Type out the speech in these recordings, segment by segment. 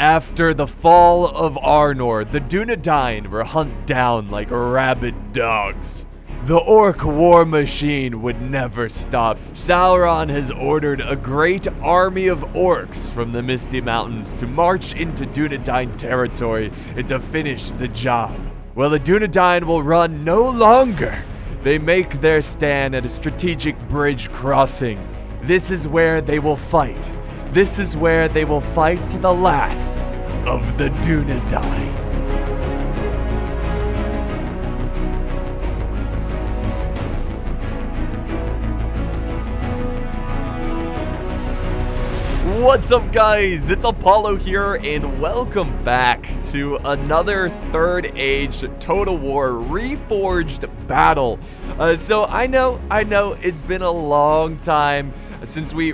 After the fall of Arnor, the Dunedain were hunted down like rabid dogs. The Orc war machine would never stop. Sauron has ordered a great army of Orcs from the Misty Mountains to march into Dunedain territory and to finish the job. Well, the Dunedain will run no longer. They make their stand at a strategic bridge crossing. This is where they will fight. This is where they will fight to the last of the Dunedain. What's up, guys? It's Apollo here, and welcome back to another Third Age Total War Reforged battle. So I know it's been a long time since we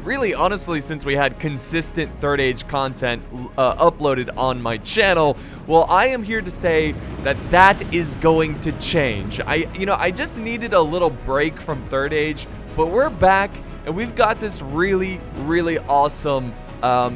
since we had consistent Third Age content uploaded on my channel. Well, I am here to say that is going to change. I just needed a little break from Third Age, but we're back. And we've got this really awesome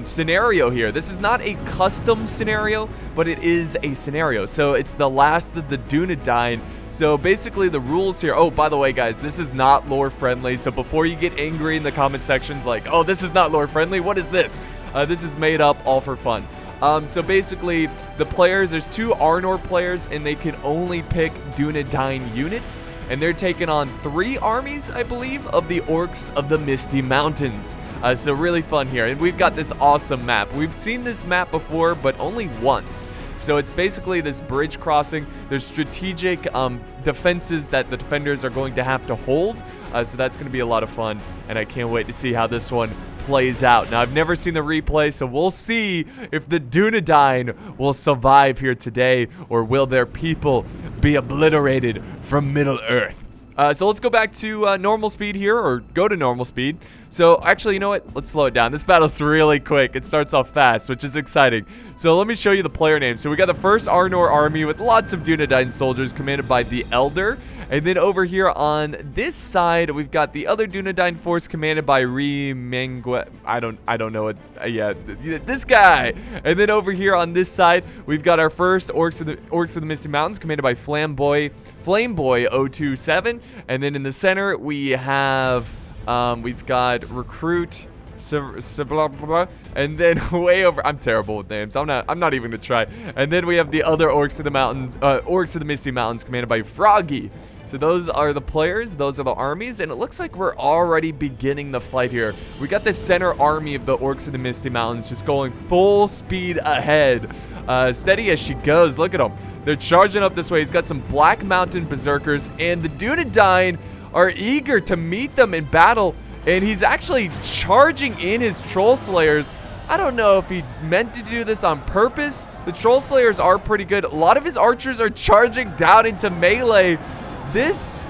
scenario here. This is not a custom scenario, but it is a scenario. So it's the last of the Dunedain. So basically the rules here. Oh, by the way, guys, this is not lore friendly. So before you get angry in the comment sections like, oh, this is not lore friendly, what is this? This is made up all for fun. So basically, the players, there's two Arnor players, and they can only pick Dunedain units, and they're taking on 3 armies, I believe, of the Orcs of the Misty Mountains. So really fun here, and we've got this awesome map. We've seen this map before, but only once. So it's basically this bridge crossing. There's strategic defenses that the defenders are going to have to hold. So that's going to be a lot of fun, and I can't wait to see how this one plays out. Now, I've never seen the replay, so we'll see if the Dunedain will survive here today, or will their people be obliterated from Middle Earth. So let's go back to normal speed here, or go to normal speed. So actually, you know what? Let's slow it down. This battle's really quick. It starts off fast, which is exciting. So let me show you the player names. So we got the first Arnor army with lots of Dunedain soldiers commanded by the Elder. And then over here on this side, we've got the other Dunedain force commanded by Remengwe. I don't know it. Yeah, this guy. And then over here on this side, we've got our first Orcs of the Misty Mountains commanded by Flameboy 027. And then in the center, we have we've got Recruit blah, blah, blah. And then way over, I'm terrible with names. I'm not even gonna try. And then we have the other Orcs of the Mountains, Orcs of the Misty Mountains, commanded by Froggy. So those are the players, those are the armies, and it looks like we're already beginning the fight here. We got the center army of the Orcs of the Misty Mountains just going full speed ahead. Steady as she goes. Look at them. They're charging up this way. He's got some Black Mountain Berserkers, and the Dunedain are eager to meet them in battle. And he's actually charging in his Troll Slayers. I don't know if he meant to do this on purpose. The Troll Slayers are pretty good. A lot of his archers are charging down into melee. This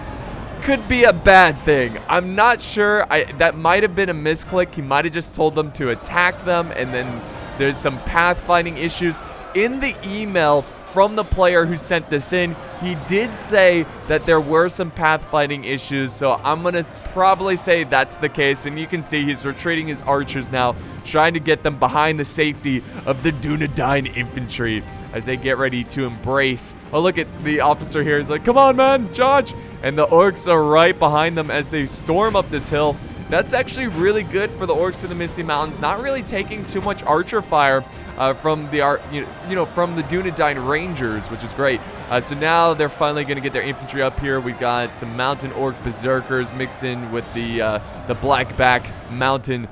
could be a bad thing. I'm not sure. That might have been a misclick. He might have just told them to attack them, and then there's some pathfinding issues. In the email from the player who sent this in, he did say that there were some pathfinding issues, so I'm gonna probably say that's the case. And you can see he's retreating his archers now, trying to get them behind the safety of the Dunedain infantry as they get ready to embrace. Oh, look at the officer here. He's like, come on, man, charge. And the Orcs are right behind them as they storm up this hill. That's actually really good for the Orcs of the Misty Mountains, not really taking too much archer fire from the from the Dunedain Rangers, which is great. So now they're finally going to get their infantry up here. We've got some Mountain Orc Berserkers mixed in with the Blackback Mountain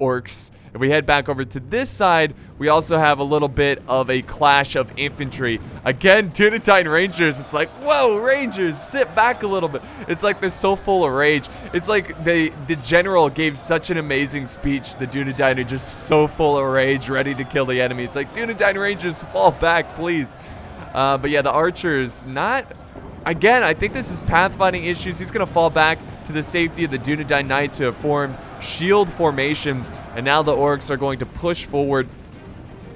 Orcs. If we head back over to this side, we also have a little bit of a clash of infantry. Again, Dunedain Rangers. It's like, whoa, Rangers, sit back a little bit. It's like they're so full of rage. It's like the general gave such an amazing speech. The Dunedain are just so full of rage, ready to kill the enemy. It's like, Dunedain Rangers, fall back, please. But yeah, the archers, not... Again, I think this is pathfinding issues. He's going to fall back to the safety of the Dunedain Knights who have formed shield formation. And now the Orcs are going to push forward.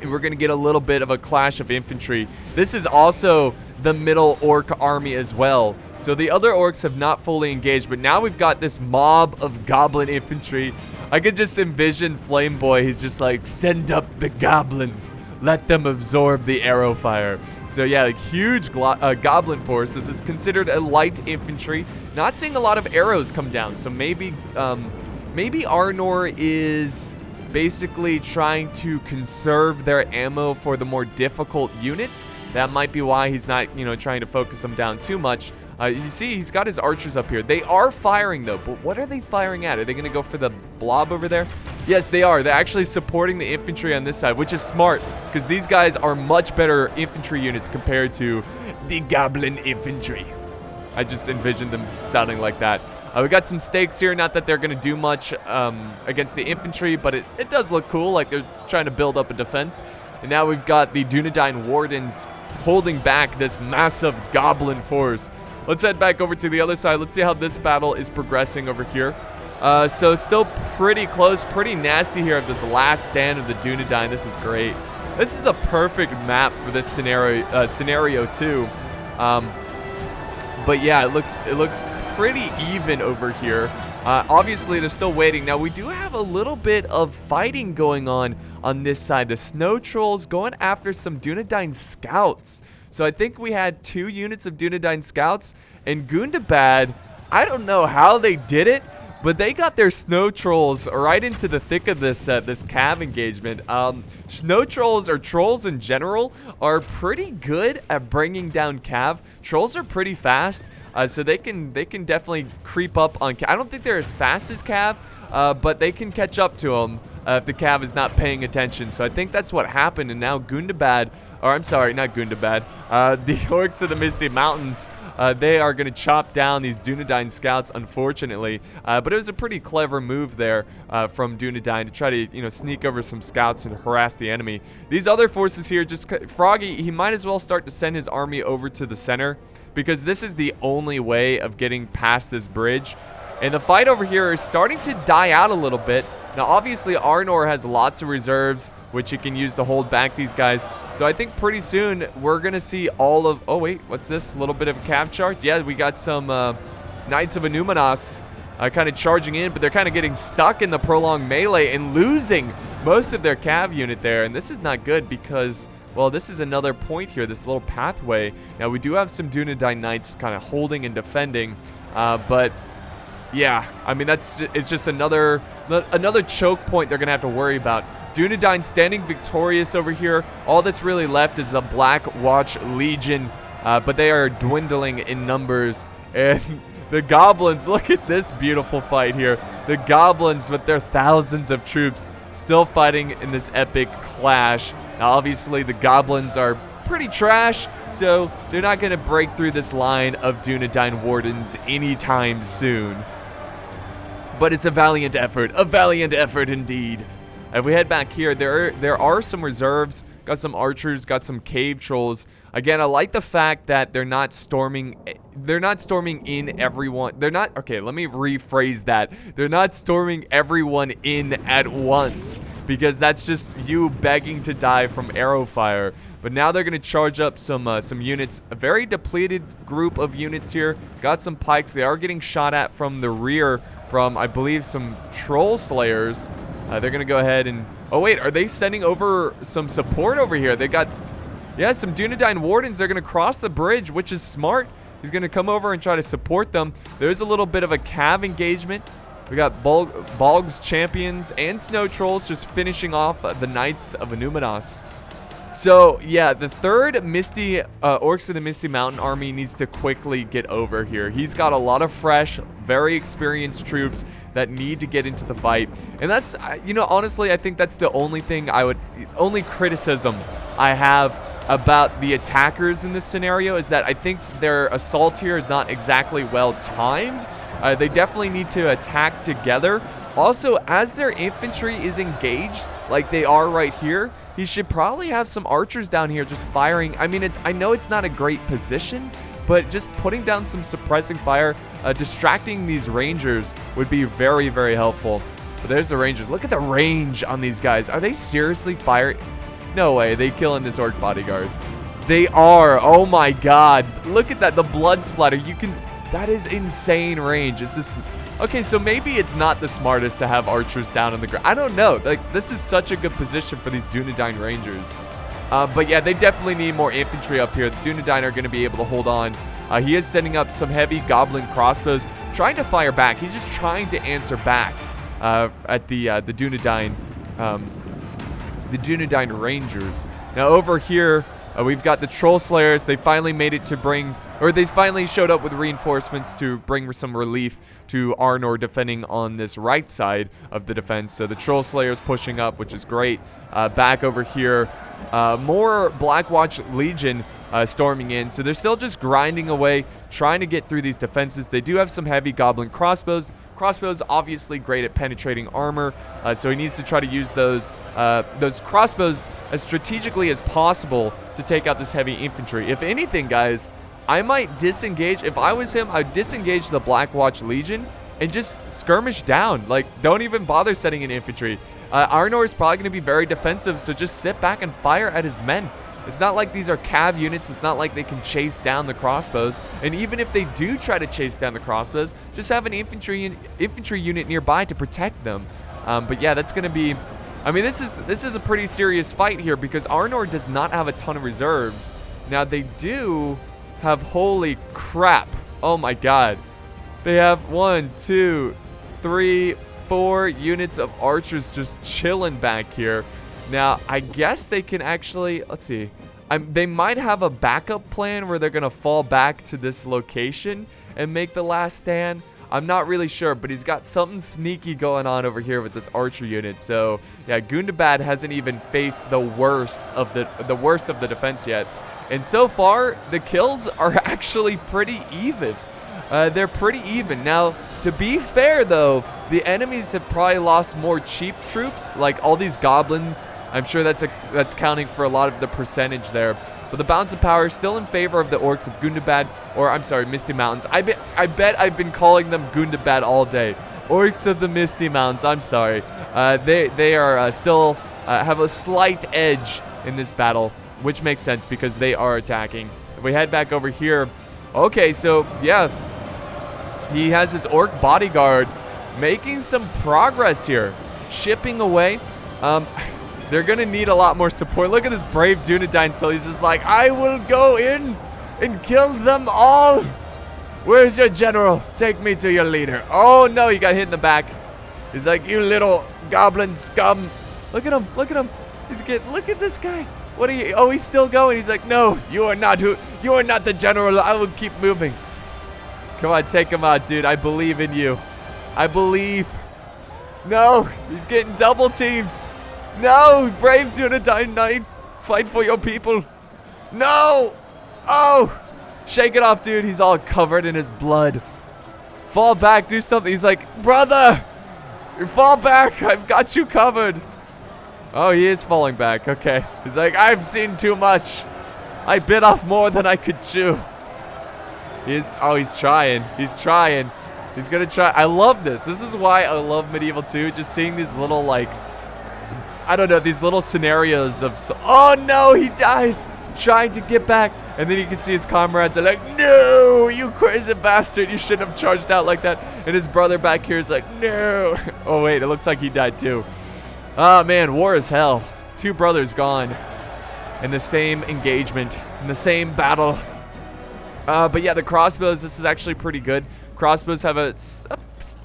And we're going to get a little bit of a clash of infantry. This is also the middle Orc army as well. So the other Orcs have not fully engaged. But now we've got this mob of Goblin infantry. I could just envision Flame Boy. He's just like, send up the goblins. Let them absorb the arrow fire. So yeah, like huge goblin force. This is considered a light infantry. Not seeing a lot of arrows come down. So maybe Arnor is basically trying to conserve their ammo for the more difficult units. That might be why he's not, you know, trying to focus them down too much. You see, he's got his archers up here. They are firing, though, but what are they firing at? Are they going to go for the blob over there? Yes, they are. They're actually supporting the infantry on this side, which is smart, because these guys are much better infantry units compared to the goblin infantry. I just envisioned them sounding like that. We got some stakes here. Not that they're going to do much against the infantry, but it does look cool, like they're trying to build up a defense. And now we've got the Dunedain Wardens holding back this massive goblin force. Let's head back over to the other side. Let's see how this battle is progressing over here. So still pretty close, pretty nasty here of this last stand of the Dunedain. This is great. This is a perfect map for this scenario too. But yeah, it looks pretty even over here. Obviously, they're still waiting. Now, we do have a little bit of fighting going on this side. The Snow Trolls going after some Dunedain scouts. So I think we had 2 units of Dunedain scouts, and Gundabad, I don't know how they did it, but they got their Snow Trolls right into the thick of this this Cav engagement. Snow Trolls, or trolls in general, are pretty good at bringing down Cav. Trolls are pretty fast, so they can definitely creep up on Cav. I don't think they're as fast as Cav, but they can catch up to them if the Cav is not paying attention. So I think that's what happened, and now Gundabad, or I'm sorry, not Gundabad, the Orcs of the Misty Mountains, they are going to chop down these Dunedain scouts, unfortunately. But it was a pretty clever move there from Dunedain to try to, you know, sneak over some scouts and harass the enemy. These other forces here, just Froggy, he might as well start to send his army over to the center, because this is the only way of getting past this bridge. And the fight over here is starting to die out a little bit. Now, obviously, Arnor has lots of reserves, which he can use to hold back these guys. So I think pretty soon we're going to see all of... Oh, wait, what's this? A little bit of a Cav charge? Yeah, we got some Knights of Anumanos kind of charging in, but they're kind of getting stuck in the prolonged melee and losing most of their Cav unit there. And this is not good because... Well, this is another point here, this little pathway. Now, we do have some Dunedain Knights kind of holding and defending, but yeah, I mean, it's just another choke point they're going to have to worry about. Dunedain standing victorious over here. All that's really left is the Black Watch Legion, but they are dwindling in numbers. And the Goblins, look at this beautiful fight here. The Goblins with their thousands of troops still fighting in this epic clash. Now, obviously, the Goblins are pretty trash, so they're not going to break through this line of Dunedain Wardens anytime soon. But it's a valiant effort indeed. If we head back here, there are some reserves. Got some archers, got some cave trolls. Again, I like the fact that they're not storming in everyone. Okay, let me rephrase that. They're not storming everyone in at once, because that's just you begging to die from arrow fire. But now they're going to charge up some units. A very depleted group of units here. Got some pikes. They are getting shot at from the rear from, I believe, some troll slayers. They're going to go ahead and... Oh, wait. Are they sending over some support over here? They got... Yeah, some Dunedain Wardens. They're going to cross the bridge, which is smart. He's going to come over and try to support them. There's a little bit of a Cav engagement. We got Bog's Champions and Snow Trolls just finishing off the Knights of Anumanos. So, yeah, the third Orcs of the Misty Mountain army needs to quickly get over here. He's got a lot of fresh, very experienced troops that need to get into the fight. And that's, you know, honestly, I think that's the only criticism I have about the attackers in this scenario, is that I think their assault here is not exactly well timed. They definitely need to attack together. Also, as their infantry is engaged, like they are right here, he should probably have some archers down here just firing. I mean, I know it's not a great position, but just putting down some suppressing fire, distracting these rangers would be very, very helpful. But there's the rangers. Look at the range on these guys. Are they seriously firing? No way. They killing this orc bodyguard. They are. Oh my god. Look at that. The blood splatter. That is insane range. Is this... Okay, so maybe it's not the smartest to have archers down on the ground. I don't know. Like, this is such a good position for these Dunedain Rangers. But yeah, they definitely need more infantry up here. The Dunedain are going to be able to hold on. He is setting up some heavy goblin crossbows, trying to fire back. He's just trying to answer back at the Dunedain Rangers. Now over here, we've got the Troll Slayers. They finally made it to bring, or they finally showed up with reinforcements to bring some relief to Arnor defending on this right side of the defense. So the Troll Slayers pushing up, which is great. Back over here, more Blackwatch Legion storming in. So they're still just grinding away, trying to get through these defenses. They do have some heavy goblin crossbows. Crossbows obviously great at penetrating armor, so he needs to try to use those crossbows as strategically as possible to take out this heavy infantry. If anything, guys, I might disengage. If I was him, I'd disengage the Blackwatch Legion and just skirmish down. Like, don't even bother setting in infantry. Arnor is probably going to be very defensive, so just sit back and fire at his men. It's not like these are cav units. It's not like they can chase down the crossbows. And even if they do try to chase down the crossbows, just have an infantry unit nearby to protect them. But yeah, that's going to be... I mean, this is a pretty serious fight here because Arnor does not have a ton of reserves. Now, they do have... Holy crap. Oh, my God. They have 1, 2, 3, 4 units of archers just chilling back here. Now, I guess they can actually, let's see, they might have a backup plan where they're going to fall back to this location and make the last stand. I'm not really sure, but he's got something sneaky going on over here with this archer unit. So, yeah, Gundabad hasn't even faced the worst of the defense yet. And so far, the kills are actually pretty even. They're pretty even. Now, to be fair, though, the enemies have probably lost more cheap troops, like all these goblins. I'm sure that's counting for a lot of the percentage there. But the balance of power is still in favor of the Orcs of Gundabad, or I'm sorry, Misty Mountains. I bet I've been calling them Gundabad all day. Orcs of the Misty Mountains, I'm sorry. They are still have a slight edge in this battle, which makes sense because they are attacking. If we head back over here, okay, so yeah, he has his Orc bodyguard making some progress here, chipping away. They're going to need a lot more support. Look at this brave Dunedain. So he's just like, I will go in and kill them all. Where's your general? Take me to your leader. Oh, no, he got hit in the back. He's like, you little goblin scum. Look at him. Look at him. Look at this guy. What are you? Oh, he's still going. He's like, no, you are not the general. I will keep moving. Come on, take him out, dude. I believe in you. I believe. No, he's getting double teamed. No, brave Dunedain Knight. Fight for your people. No. Oh, shake it off, dude. He's all covered in his blood. Fall back, do something. He's like, brother, fall back. I've got you covered. Oh, he is falling back. Okay. He's like, I've seen too much. I bit off more than I could chew. He's trying. He's trying. He's gonna try. I love this. This is why I love Medieval 2. Just seeing these little, like, I don't know, these little scenarios of, oh no, he dies trying to get back. And then you can see his comrades are like, no, you crazy bastard. You shouldn't have charged out like that. And his brother back here is like, no. Oh, wait, it looks like he died too. Oh, man, war is hell. 2 brothers gone in the same engagement, in the same battle. But yeah, the crossbows, this is actually pretty good. Crossbows have a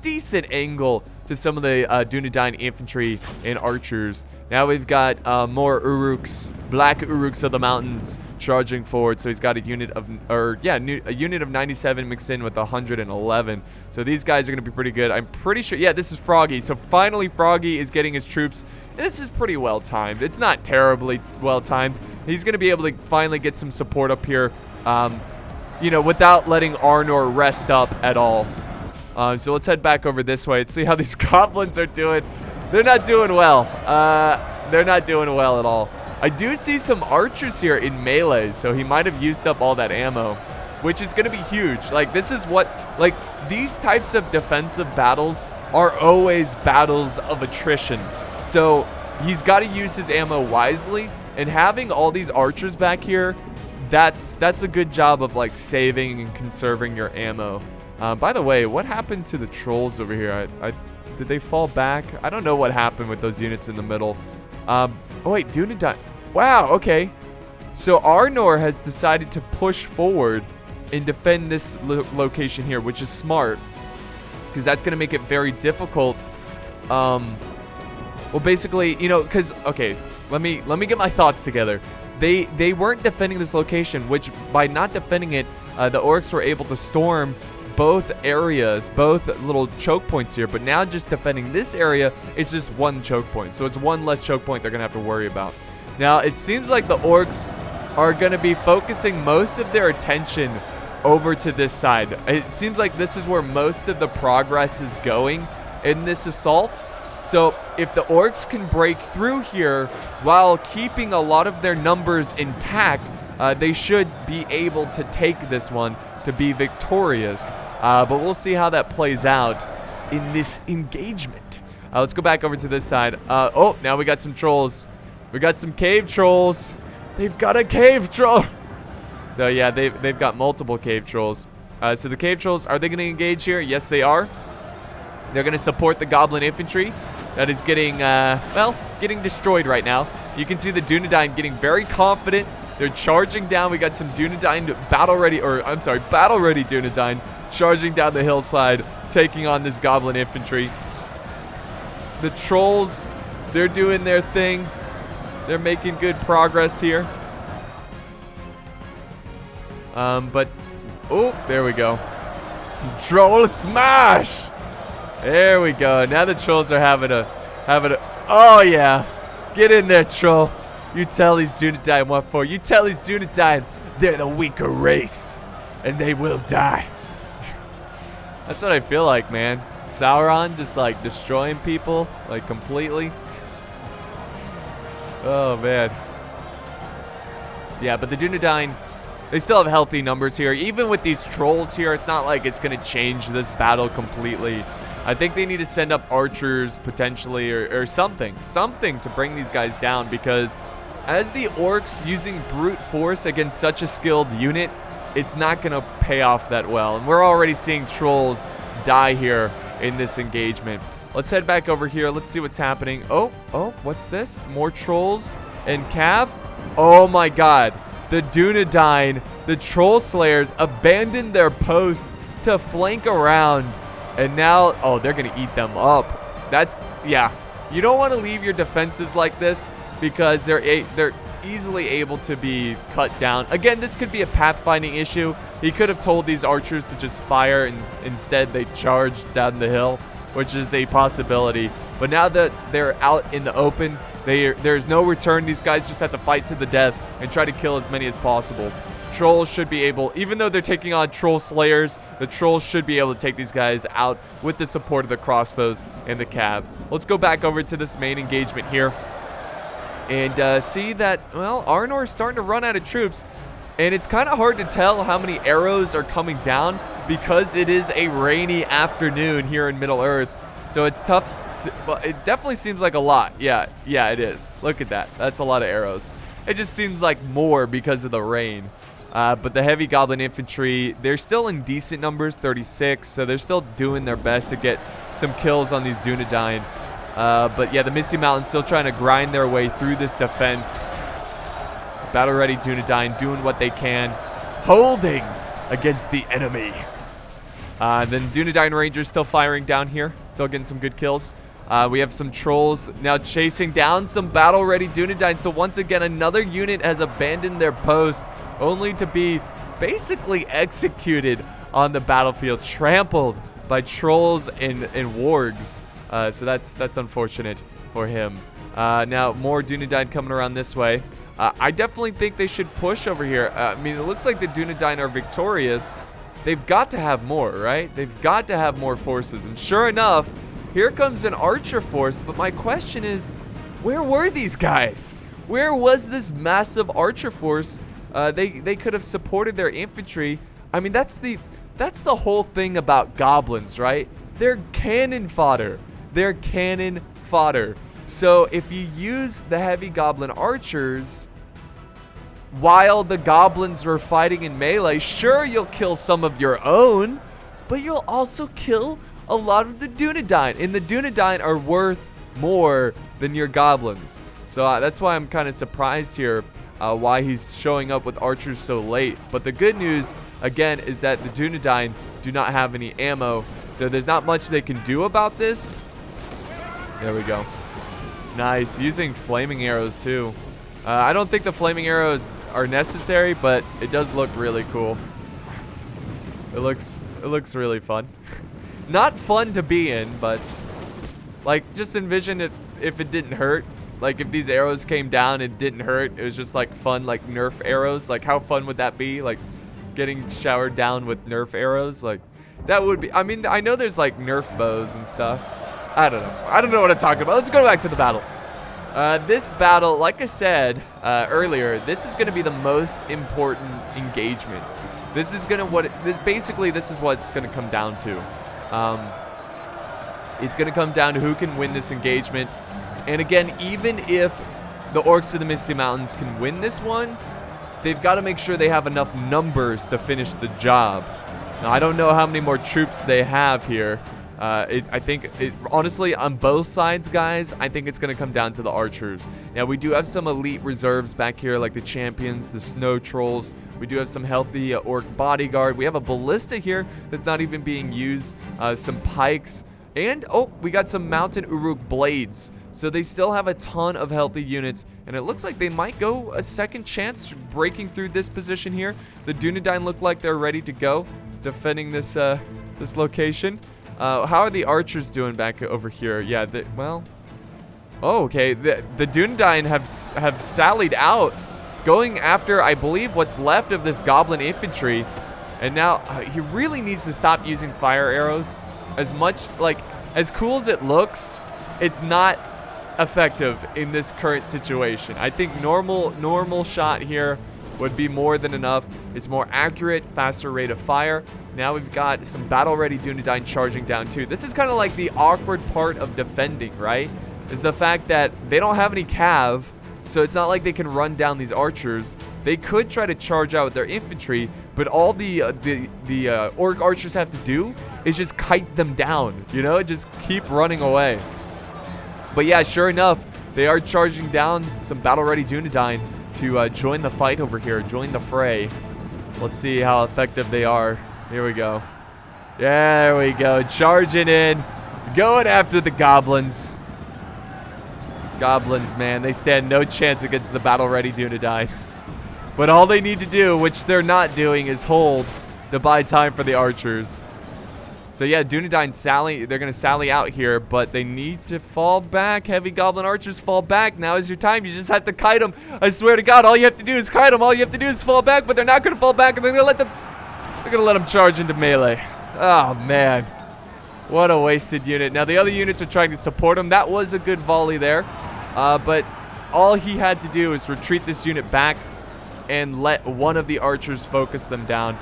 decent angle to some of the Dunedain infantry and archers. Now we've got more Uruks, black Uruks of the mountains charging forward. So he's got a unit of, a unit of 97 mixed in with 111. So these guys are going to be pretty good. I'm pretty sure, yeah, this is Froggy. So finally Froggy is getting his troops. This is pretty well timed. It's not terribly well timed. He's going to be able to finally get some support up here, you know, without letting Arnor rest up at all. So let's head back over this way and see how these goblins are doing. They're not doing well. They're not doing well at all. I do see some archers here in melee, so he might have used up all that ammo, which is going to be huge. Like, this is what, like, these types of defensive battles are always battles of attrition. So he's got to use his ammo wisely, and having all these archers back here, that's a good job of, like, saving and conserving your ammo. By the way, what happened to the trolls over here? Did they fall back? I don't know what happened with those units in the middle. Oh wait, Dunedain. Wow, okay. So Arnor has decided to push forward and defend this location here, which is smart, because that's going to make it very difficult. Well, basically, you know, because okay, let me get my thoughts together. They weren't defending this location, which by not defending it, the Orcs were able to storm both areas, both little choke points here. But now just defending this area, it's just one choke point. So it's one less choke point they're going to have to worry about. Now, it seems like the Orcs are going to be focusing most of their attention over to this side. It seems like this is where most of the progress is going in this assault. So if the Orcs can break through here while keeping a lot of their numbers intact, they should be able to take this one to be victorious. But we'll see how that plays out in this engagement. Let's go back over to this side. Oh, now we got some trolls. We got some cave trolls. They've got a cave troll. So yeah, they've got multiple cave trolls. So the cave trolls, are they going to engage here? Yes, they are. They're going to support the goblin infantry that is getting, well, getting destroyed right now. You can see the Dunedain getting very confident. They're charging down. We got some Dunedain battle ready Dunedain charging down the hillside, taking on this goblin infantry. The trolls, they're doing their thing. They're making good progress here. But, oh, there we go. Troll smash! There we go. Now the trolls are having a, oh yeah. Get in there, troll. You tell these Dunedain what for. You tell these Dunedain they're the weaker race. And they will die. That's what I feel like, man. Sauron just like destroying people like completely. Oh man. Yeah, but the Dunedain, they still have healthy numbers here. Even with these trolls here, it's not like it's going to change this battle completely. I think they need to send up archers potentially or something to bring these guys down, because as the Orcs using brute force against such a skilled unit, it's not going to pay off that well. And we're already seeing trolls die here in this engagement. Let's head back over here. Let's see what's happening. Oh, what's this? More trolls and Cav? Oh my god. The Dunedain, the Troll Slayers, abandoned their post to flank around. And now, oh, they're going to eat them up. That's, yeah. You don't want to leave your defenses like this, because they're easily able to be cut down. Again, this could be a pathfinding issue. He could have told these archers to just fire, and instead they charged down the hill, which is a possibility. But now that they're out in the open, there's no return. These guys just have to fight to the death and try to kill as many as possible. Trolls should be able, even though they're taking on Troll Slayers, the Trolls should be able to take these guys out with the support of the crossbows and the Cav. Let's go back over to this main engagement here and see that, well, Arnor is starting to run out of troops. And it's kind of hard to tell how many arrows are coming down because it is a rainy afternoon here in Middle-earth. So it's tough. Well, it definitely seems like a lot. Yeah, it is. Look at that. That's a lot of arrows. It just seems like more because of the rain. But the heavy goblin infantry, they're still in decent numbers, 36. So they're still doing their best to get some kills on these Dunedain. But yeah, the Misty Mountains still trying to grind their way through this defense. Battle ready Dunedain doing what they can, holding against the enemy. Then Dunedain Rangers still firing down here, still getting some good kills. We have some trolls now chasing down some battle ready Dunedain. So once again, another unit has abandoned their post, only to be basically executed on the battlefield, trampled by trolls and wargs. So that's unfortunate for him. Now more Dunedain coming around this way. I definitely think they should push over here. I mean, it looks like the Dunedain are victorious. They've got to have more, right? They've got to have more forces. And sure enough, here comes an archer force. But my question is, where were these guys? Where was this massive archer force? They could have supported their infantry. I mean, that's the whole thing about goblins, right? They're cannon fodder. They're cannon fodder. So if you use the heavy goblin archers while the goblins were fighting in melee, sure, you'll kill some of your own, but you'll also kill a lot of the Dunedain. And the Dunedain are worth more than your goblins. So that's why I'm kind of surprised here why he's showing up with archers so late. But the good news, again, is that the Dunedain do not have any ammo. So there's not much they can do about this. There we go. Nice. Using flaming arrows, too. I don't think the flaming arrows are necessary, but it does look really cool. It looks really fun. Not fun to be in, but like just envision it if it didn't hurt. Like if these arrows came down and didn't hurt, it was just like fun, like Nerf arrows. Like how fun would that be? Like getting showered down with Nerf arrows. Like that would be. I mean, I know there's like Nerf bows and stuff. I don't know. I don't know what I'm talking about. Let's go back to the battle. This battle, like I said earlier, this is going to be the most important engagement. This is going to basically this is what it's going to come down to. It's going to come down to who can win this engagement. And again, even if the Orcs of the Misty Mountains can win this one, they've got to make sure they have enough numbers to finish the job. Now, I don't know how many more troops they have here. I think, honestly, on both sides, guys, I think it's going to come down to the archers. Now, we do have some elite reserves back here, like the champions, the snow trolls. We do have some healthy orc bodyguard. We have a ballista here that's not even being used. Some pikes. And, oh, we got some mountain uruk blades. So they still have a ton of healthy units. And it looks like they might go a second chance breaking through this position here. The Dunedain look like they're ready to go defending this, this location. How are the archers doing back over here? Yeah, well... Oh, okay. The Dunedain have sallied out, going after, I believe, what's left of this goblin infantry. And now, he really needs to stop using fire arrows. As much, like, as cool as it looks, it's not effective in this current situation. I think normal shot here would be more than enough. It's more accurate, faster rate of fire. Now we've got some battle-ready Dunedain charging down too. This is kind of like the awkward part of defending, right? Is the fact that they don't have any cav, so it's not like they can run down these archers. They could try to charge out with their infantry, but all the orc archers have to do is just kite them down, you know? Just keep running away. But yeah, sure enough, they are charging down some battle-ready Dunedain to join the fight over here, join the fray. Let's see how effective they are. Here we go. There we go. Charging in. Going after the goblins. Goblins, man. They stand no chance against the battle-ready Dunedain. But all they need to do, which they're not doing, is hold to buy time for the archers. So yeah, Dunedain they're going to sally out here, but they need to fall back. Heavy goblin archers fall back. Now is your time. You just have to kite them. I swear to God, all you have to do is kite them. All you have to do is fall back, but they're not going to fall back, and they're going to let them charge into melee. Oh, man. What a wasted unit. Now, the other units are trying to support him. That was a good volley there. But all he had to do is retreat this unit back and let one of the archers focus them down.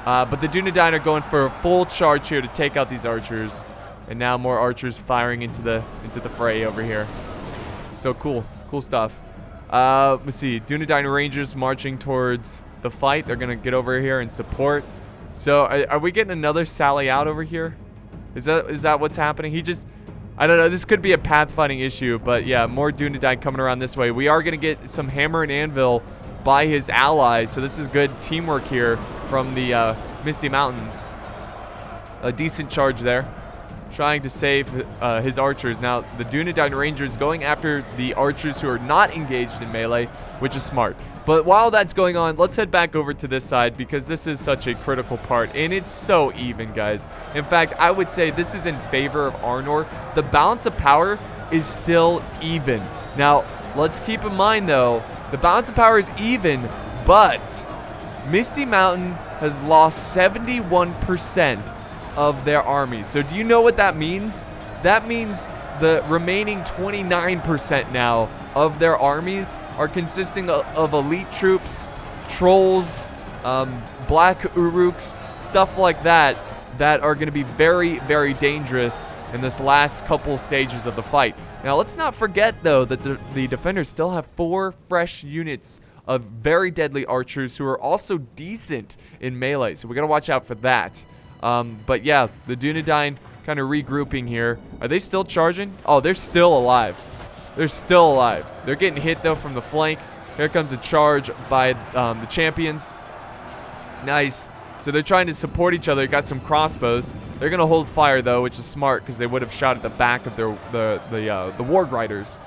But the Dunedain are going for a full charge here to take out these archers. And now more archers firing into the fray over here. So cool. Cool stuff. Let's see. Dunedain Rangers marching towards the fight. They're going to get over here and support. So are we getting another sally out over here? Is that what's happening? I don't know. This could be a pathfinding issue. But yeah, more Dunedain coming around this way. We are going to get some hammer and anvil by his allies. So this is good teamwork here from the Misty Mountains. A decent charge there. Trying to save his archers. Now, the Dunedain Rangers going after the archers who are not engaged in melee, which is smart. But while that's going on, let's head back over to this side because this is such a critical part. And it's so even, guys. In fact, I would say this is in favor of Arnor. The balance of power is still even. Now, let's keep in mind, though, the balance of power is even, but Misty Mountain has lost 71% of their armies. So do you know what that means? That means the remaining 29% now of their armies are consisting of elite troops, trolls, black uruks, stuff like that are going to be very, very dangerous in this last couple stages of the fight. Now, let's not forget, though, that the defenders still have 4 fresh units of very deadly archers who are also decent in melee. So we got to watch out for that. But yeah, the Dunedain kind of regrouping here. Are they still charging? Oh, they're still alive. They're still alive. They're getting hit, though, from the flank. Here comes a charge by the champions. Nice. So they're trying to support each other. Got some crossbows. They're going to hold fire, though, which is smart because they would have shot at the back of the Warg Riders.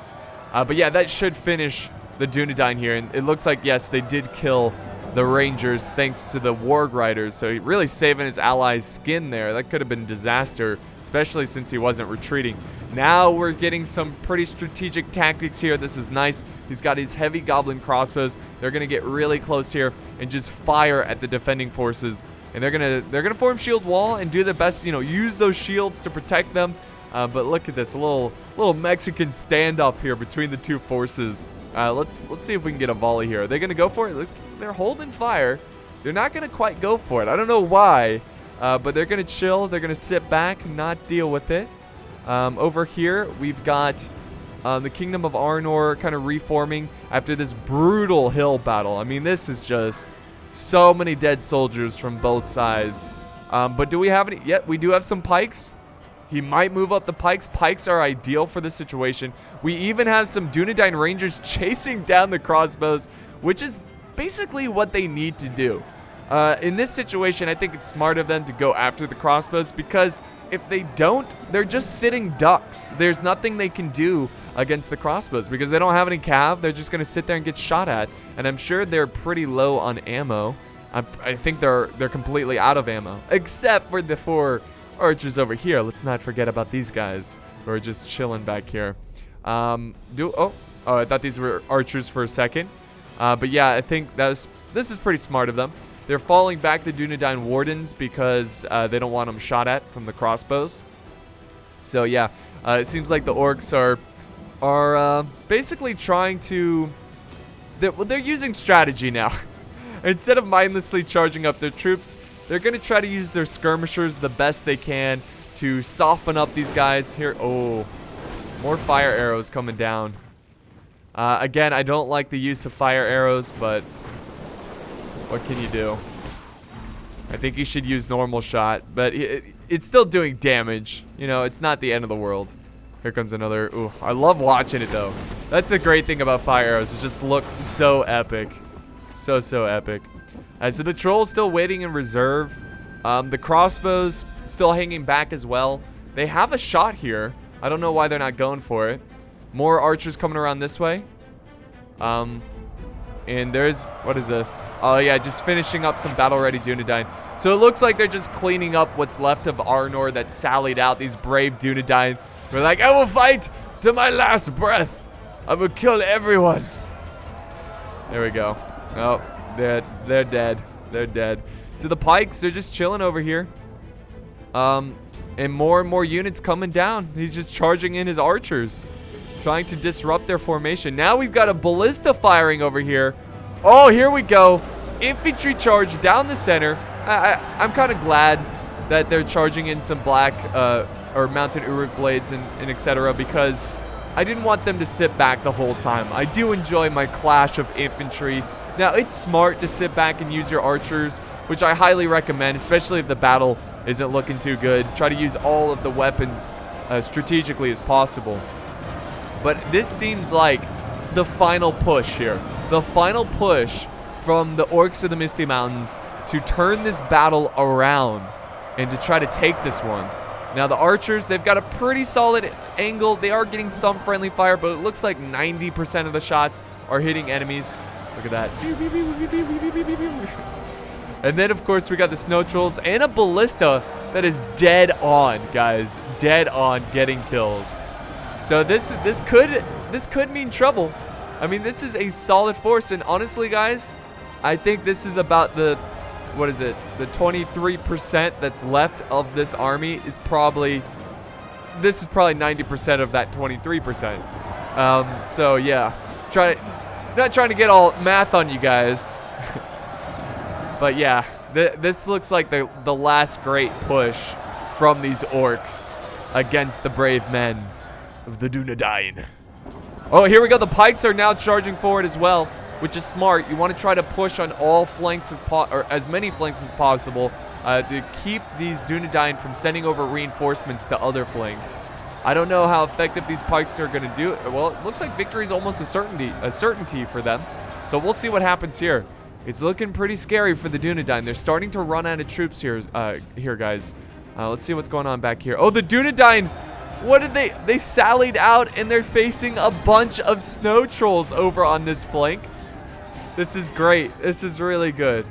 But yeah, that should finish the Dunedain here. And it looks like, yes, they did kill the Rangers thanks to the Warg Riders. So he really saving his allies' skin there. That could have been disaster, especially since he wasn't retreating. Now we're getting some pretty strategic tactics here. This is nice. He's got his heavy goblin crossbows. They're gonna get really close here and just fire at the defending forces. And they're gonna form shield wall and do their best, you know, use those shields to protect them. But look at this, a little Mexican standoff here between the two forces. Let's see if we can get a volley here. Are they gonna go for it? Looks they're holding fire. They're not gonna quite go for it. I don't know why, but they're gonna chill. They're gonna sit back and not deal with it. Over here, we've got the Kingdom of Arnor kind of reforming after this brutal hill battle. I mean, this is just so many dead soldiers from both sides. But do we have any? Yet we do have some pikes. He might move up the pikes. Pikes are ideal for this situation. We even have some Dunedain Rangers chasing down the crossbows, which is basically what they need to do. In this situation, I think it's smart of them to go after the crossbows because if they don't, they're just sitting ducks. There's nothing they can do against the crossbows because they don't have any cav. They're just going to sit there and get shot at. And I'm sure they're pretty low on ammo. I think they're completely out of ammo, except for the 4 archers over here. Let's not forget about these guys who are just chilling back here. Oh, I thought these were archers for a second. But yeah, I think this is pretty smart of them. They're falling back the Dunedain Wardens because they don't want them shot at from the crossbows. So yeah, it seems like the Orcs are basically trying to... They're using strategy now. Instead of mindlessly charging up their troops, they're going to try to use their skirmishers the best they can to soften up these guys here. Oh, more fire arrows coming down. Again, I don't like the use of fire arrows, but what can you do? I think you should use normal shot, but it's still doing damage. You know, it's not the end of the world. Here comes another. Ooh, I love watching it, though. That's the great thing about fire arrows. It just looks so epic. So epic. So the troll's still waiting in reserve. The crossbows still hanging back as well. They have a shot here. I don't know why they're not going for it. More archers coming around this way. And there's, what is this? Oh yeah, just finishing up some battle-ready Dunedain. So it looks like they're just cleaning up what's left of Arnor that sallied out. These brave Dunedain. We're like, I will fight to my last breath. I will kill everyone. There we go. Oh, they're dead. They're dead. So the pikes, they're just chilling over here. And more and more units coming down. He's just charging in his archers, trying to disrupt their formation. Now we've got a ballista firing over here. Oh, here we go. Infantry charge down the center. I'm kind of glad that they're charging in some black or mounted Uruk blades and etc. because I didn't want them to sit back the whole time. I do enjoy my clash of infantry. Now, it's smart to sit back and use your archers, which I highly recommend, especially if the battle isn't looking too good. Try to use all of the weapons strategically as possible. But this seems like the final push here. The final push from the Orcs of the Misty Mountains to turn this battle around and to try to take this one. Now, the archers, they've got a pretty solid angle. They are getting some friendly fire, but it looks like 90% of the shots are hitting enemies. Look at that. And then, of course, we got the snow trolls and a ballista that is dead on, guys. Dead on getting kills. So this could mean trouble. I mean, this is a solid force, and honestly, guys, I think this is about the, what is it? The 23% that's left of this army is probably, this is probably 90% of that 23%. So yeah, not trying to get all math on you guys, but yeah, this looks like the last great push from these orcs against the brave men of the Dunedain. Oh, here we go. The pikes are now charging forward as well, which is smart. You want to try to push on all flanks or as many flanks as possible to keep these Dunedain from sending over reinforcements to other flanks. I don't know how effective these pikes are going to do. Well, it looks like victory is almost a certainty for them. So we'll see what happens here. It's looking pretty scary for the Dunedain. They're starting to run out of troops here, guys. Let's see what's going on back here. Oh, the Dunedain! What did they sallied out, and they're facing a bunch of snow trolls over on this flank. This is great. This is really good.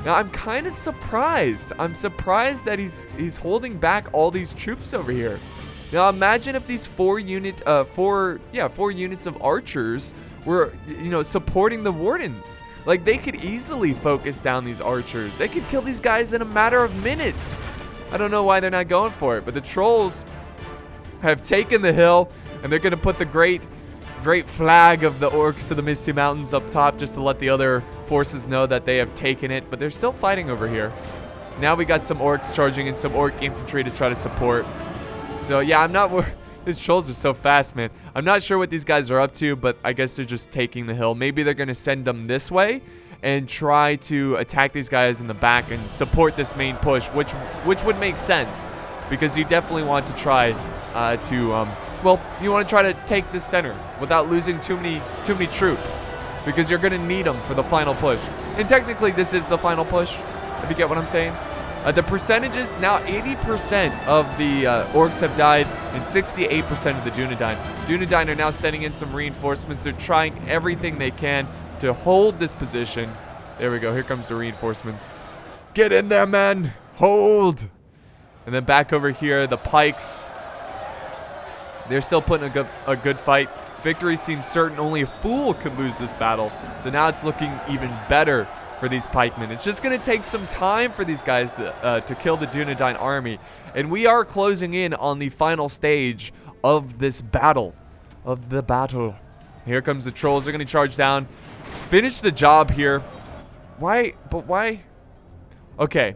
Now, I'm kind of surprised. I'm surprised that he's holding back all these troops over here. Now, imagine if these four units of archers were, supporting the wardens. Like, they could easily focus down these archers. They could kill these guys in a matter of minutes. I don't know why they're not going for it, but the trolls have taken the hill, and they're going to put the great flag of the orcs to the Misty Mountains up top just to let the other forces know that they have taken it, but they're still fighting over here. Now we got some orcs charging and some orc infantry to try to support. So yeah, these trolls are so fast, man. I'm not sure what these guys are up to, but I guess they're just taking the hill. Maybe they're going to send them this way and try to attack these guys in the back and support this main push, which would make sense, because you definitely want to try you want to try to take this center without losing too many troops, because you're going to need them for the final push. And technically, this is the final push, if you get what I'm saying. The percentages, now 80% of the orcs have died and 68% of the Dunedain. Dunedain are now sending in some reinforcements. They're trying everything they can to hold this position. There we go. Here comes the reinforcements. Get in there, man. Hold. And then back over here, the pikes. They're still putting a good fight. Victory seems certain. Only a fool could lose this battle. So now it's looking even better for these pikemen. It's just going to take some time for these guys to kill the Dunedain army. And we are closing in on the final stage of this battle. Here comes the trolls. They're going to charge down. Finish the job here. Why? But why? Okay.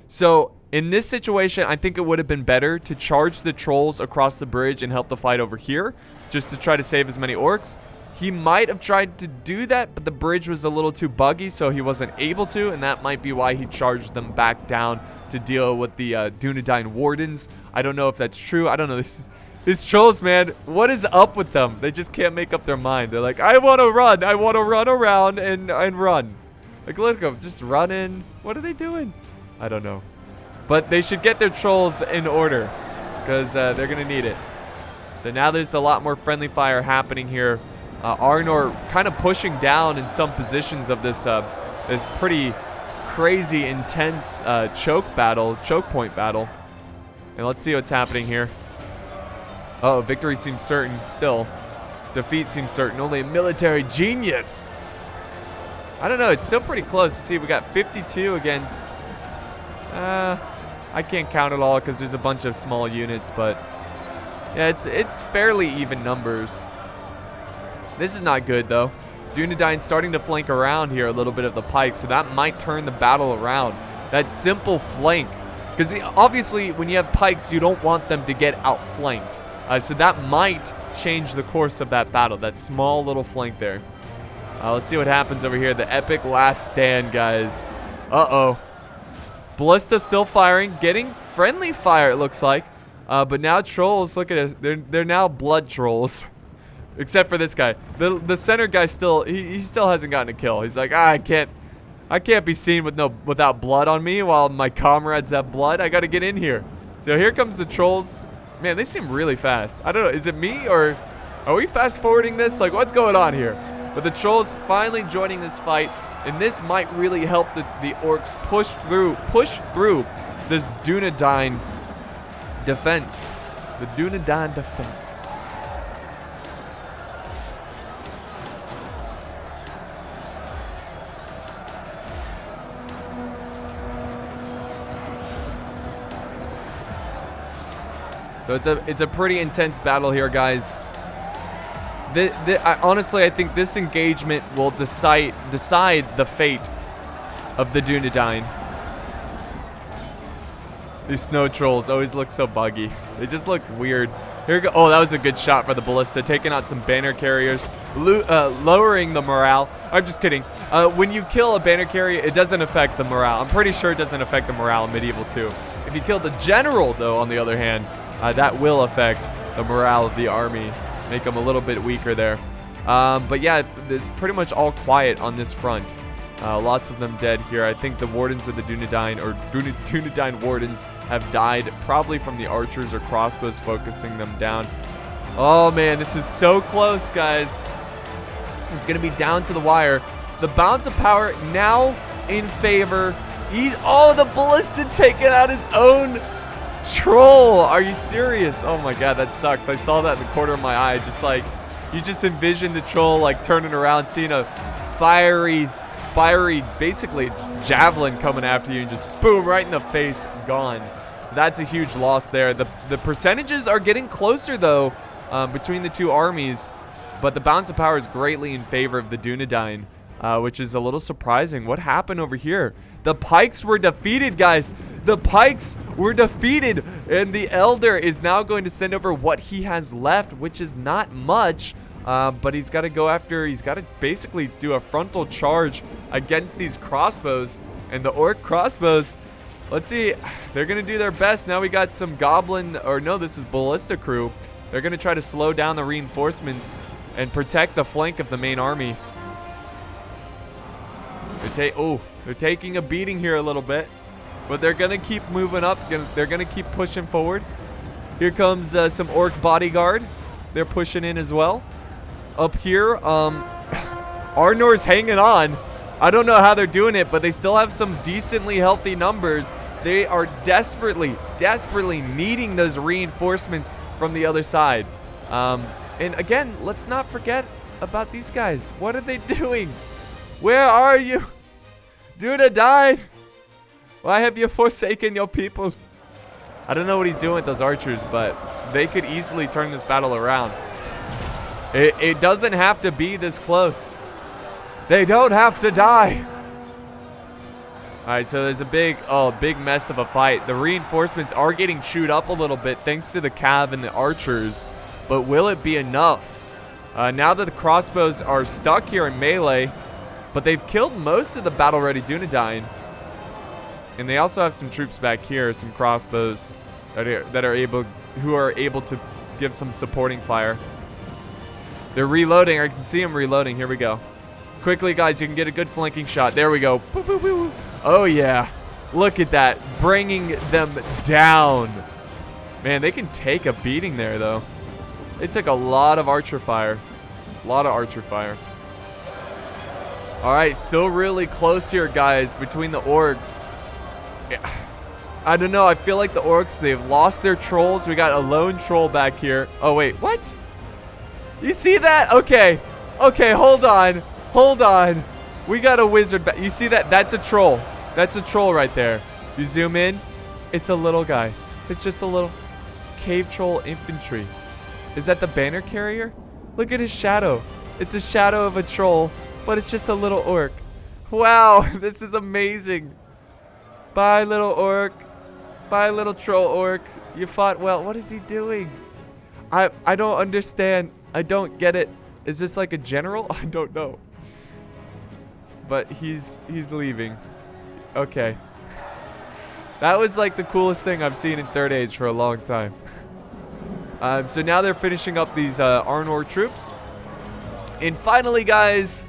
So in this situation, I think it would have been better to charge the trolls across the bridge and help the fight over here, just to try to save as many orcs. He might have tried to do that, but the bridge was a little too buggy, so he wasn't able to, and that might be why he charged them back down to deal with the Dunedain wardens. I don't know if that's true. I don't know. These trolls, man, what is up with them? They just can't make up their mind. They're like, I want to run. I want to run around and run. Like, look at them, just running. What are they doing? I don't know. But they should get their trolls in order, because they're going to need it. So now there's a lot more friendly fire happening here. Arnor kind of pushing down in some positions of this this pretty crazy intense choke point battle. And let's see what's happening here. Oh, victory seems certain still. Defeat seems certain. Only a military genius. I don't know. It's still pretty close. See, we got 52 against. I can't count it all because there's a bunch of small units, but yeah, it's fairly even numbers. This is not good, though. Dunedain starting to flank around here a little bit of the pike, so that might turn the battle around. That simple flank. Because obviously, when you have pikes, you don't want them to get outflanked. So that might change the course of that battle, that small little flank there. Let's see what happens over here. The epic last stand, guys. Uh-oh. Ballista still firing, getting friendly fire, it looks like. But now trolls, look at it. They're now blood trolls. Except for this guy. The center guy still, he still hasn't gotten a kill. He's like, I can't be seen without blood on me while my comrades have blood. I gotta get in here. So here comes the trolls. Man, they seem really fast. I don't know, is it me or are we fast forwarding this? Like, what's going on here? But the trolls finally joining this fight, and this might really help the orcs push through this Dunedain defense. The Dunedain defense. So it's a pretty intense battle here, guys. Honestly, I think this engagement will decide the fate of the Dunedain. These snow trolls always look so buggy. They just look weird. Here we go. Oh, that was a good shot for the ballista, taking out some banner carriers, lowering the morale. I'm just kidding. When you kill a banner carrier, it doesn't affect the morale. I'm pretty sure it doesn't affect the morale in Medieval 2. If you kill the general, though, on the other hand, that will affect the morale of the army, make them a little bit weaker there. But yeah, it's pretty much all quiet on this front. Lots of them dead here. I think the wardens of the Dunedain, or Dunedain wardens, have died probably from the archers or crossbows focusing them down. Oh man, this is so close, guys. It's going to be down to the wire. The balance of power now in favor. Oh, the ballista taking out his own troll. Are you serious? Oh my god, that sucks. I saw that in the corner of my eye. Just like, you just envision the troll like turning around, seeing a fiery, basically javelin coming after you, and just boom, right in the face, gone. So that's a huge loss there. The percentages are getting closer though, between the two armies, but the balance of power is greatly in favor of the Dunedain, which is a little surprising. What happened over here? The pikes were defeated, guys. The pikes were defeated, and the elder is now going to send over what he has left, which is not much. But he's got to go after, he's got to basically do a frontal charge against these crossbows. And the orc crossbows, let's see, they're going to do their best. Now we got some goblin, or no, this is ballista crew. They're going to try to slow down the reinforcements and protect the flank of the main army. They're taking a beating here a little bit, but they're going to keep moving up. They're going to keep pushing forward. Here comes some orc bodyguard. They're pushing in as well. Up here, Arnor's hanging on. I don't know how they're doing it, but they still have some decently healthy numbers. They are desperately needing those reinforcements from the other side. And again, let's not forget about these guys. What are they doing? Where are you? Dunedain, why have you forsaken your people? I don't know what he's doing with those archers, but they could easily turn this battle around. It doesn't have to be this close. They don't have to die. All right, so there's a big mess of a fight. The reinforcements are getting chewed up a little bit thanks to the cav and the archers, but will it be enough? Now that the crossbows are stuck here in melee, but they've killed most of the battle-ready Dunedain, and they also have some troops back here, some crossbows who are able to give some supporting fire. They're reloading. I can see them reloading. Here we go. Quickly, guys, you can get a good flanking shot. There we go. Boop, boop, boop. Oh, yeah. Look at that. Bringing them down. Man, they can take a beating there, though. They took a lot of archer fire. A lot of archer fire. All right, still really close here, guys, between the orcs. I don't know. I feel like the orcs, they've lost their trolls. We got a lone troll back here. Oh, wait. What? You see that? Okay. Okay, hold on. Hold on. We got a wizard back. You see that? That's a troll. That's a troll right there. You zoom in. It's a little guy. It's just a little cave troll infantry. Is that the banner carrier? Look at his shadow. It's a shadow of a troll, but it's just a little orc. Wow, this is amazing. Bye, little orc. Bye, little troll orc. You fought well. What is he doing? I don't understand. I don't get it. Is this like a general? I don't know. But he's leaving. Okay. That was like the coolest thing I've seen in 3rd Age for a long time. So now they're finishing up these Arnor troops. And finally, guys,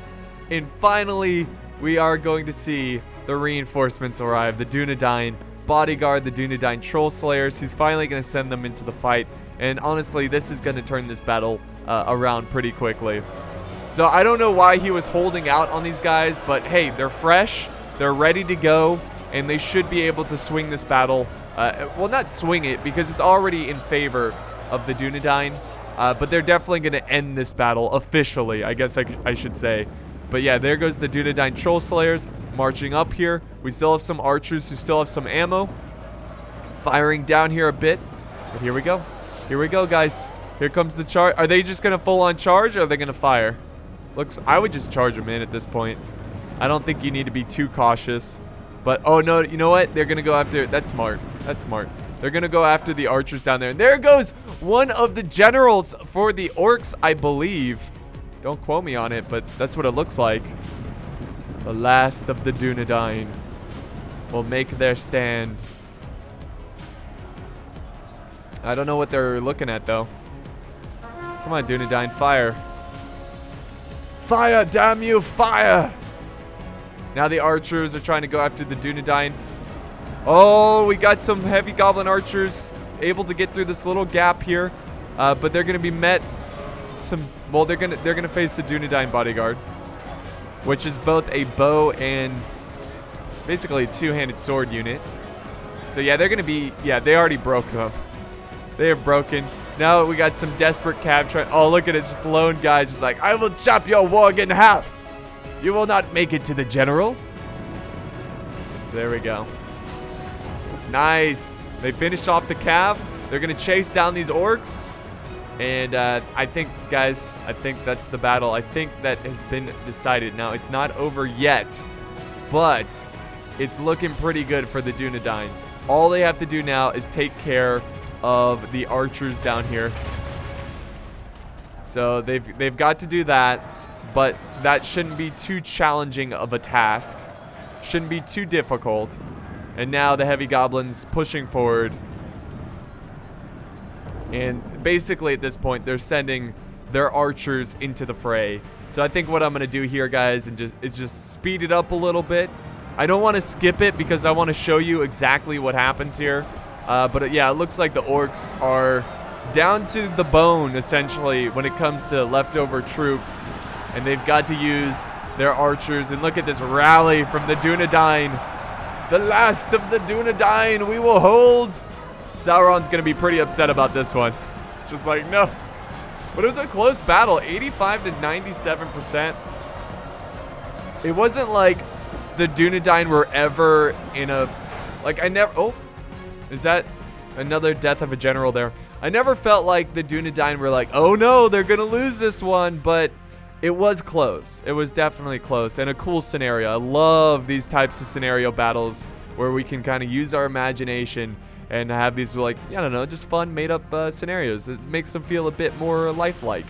we are going to see the reinforcements arrive. The Dunedain bodyguard, the Dunedain troll slayers. He's finally going to send them into the fight. And honestly, this is going to turn this battle around pretty quickly. So I don't know why he was holding out on these guys, but hey, they're fresh, they're ready to go, and they should be able to swing this battle. Well, not swing it, because it's already in favor of the Dunedain, but they're definitely going to end this battle officially, I guess I should say. But yeah, there goes the Dunedain troll slayers marching up here. We still have some archers who still have some ammo, firing down here a bit. But here we go. Here we go, guys. Here comes the charge. Are they just going to full on charge, or are they going to fire? I would just charge them in at this point. I don't think you need to be too cautious. But, oh no, you know what? They're going to go after, that's smart. That's smart. They're going to go after the archers down there. And there goes one of the generals for the Orcs, I believe. Don't quote me on it, but that's what it looks like. The last of the Dunedain will make their stand. I don't know what they're looking at, though. Come on, Dunedain, fire. Fire, damn you, fire! Now the archers are trying to go after the Dunedain. Oh, we got some heavy goblin archers able to get through this little gap here. But they're going to be met well, they're going to face the Dunedain bodyguard, which is both a bow and basically a two-handed sword unit. So yeah, they're going to be, yeah, they already broke them. They are broken. Now we got some desperate cav trying. Oh, look at it, just lone guy, just like, I will chop your warg in half. You will not make it to the general. There we go. Nice. They finished off the cav. They're going to chase down these orcs. And I think, guys, I think that's the battle. I think that has been decided. Now, it's not over yet, but it's looking pretty good for the Dunedain. All they have to do now is take care of the archers down here. So they've got to do that, but that shouldn't be too challenging of a task. Shouldn't be too difficult. And now the heavy goblins pushing forward. And basically at this point, they're sending their archers into the fray. So I think what I'm going to do here, guys, is just speed it up a little bit. I don't want to skip it because I want to show you exactly what happens here. But yeah, it looks like the orcs are down to the bone, essentially, when it comes to leftover troops. And they've got to use their archers. And look at this rally from the Dunedain. The last of the Dunedain we will hold. Sauron's going to be pretty upset about this one. It's just like, no. But it was a close battle, 85 to 97%. It wasn't like the Dunedain were ever in a, like, I never, oh, is that another death of a general there? I never felt like the Dunedain were like, oh no, they're going to lose this one, but it was close. It was definitely close and a cool scenario. I love these types of scenario battles where we can kind of use our imagination and have these, like, I don't know, just fun made-up scenarios. It makes them feel a bit more lifelike.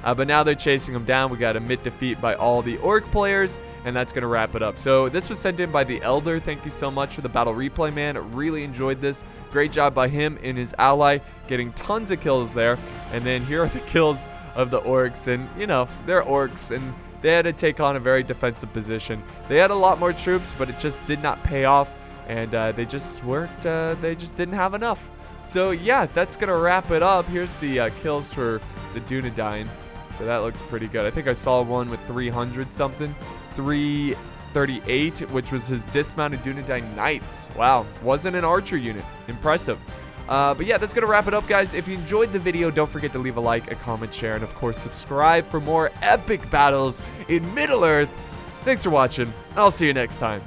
But now they're chasing them down. We got a mid-defeat by all the Orc players, and that's going to wrap it up. So this was sent in by the Elder. Thank you so much for the battle replay, man. Really enjoyed this. Great job by him and his ally, getting tons of kills there. And then here are the kills of the Orcs. And, you know, they're Orcs, and they had to take on a very defensive position. They had a lot more troops, but it just did not pay off. And they just weren't, they just didn't have enough. So yeah, that's going to wrap it up. Here's the kills for the Dunedain. So that looks pretty good. I think I saw one with 300 something. 338, which was his dismounted Dunedain Knights. Wow, wasn't an archer unit. Impressive. But yeah, that's going to wrap it up, guys. If you enjoyed the video, don't forget to leave a like, a comment, share, and of course, subscribe for more epic battles in Middle-earth. Thanks for watching, and I'll see you next time.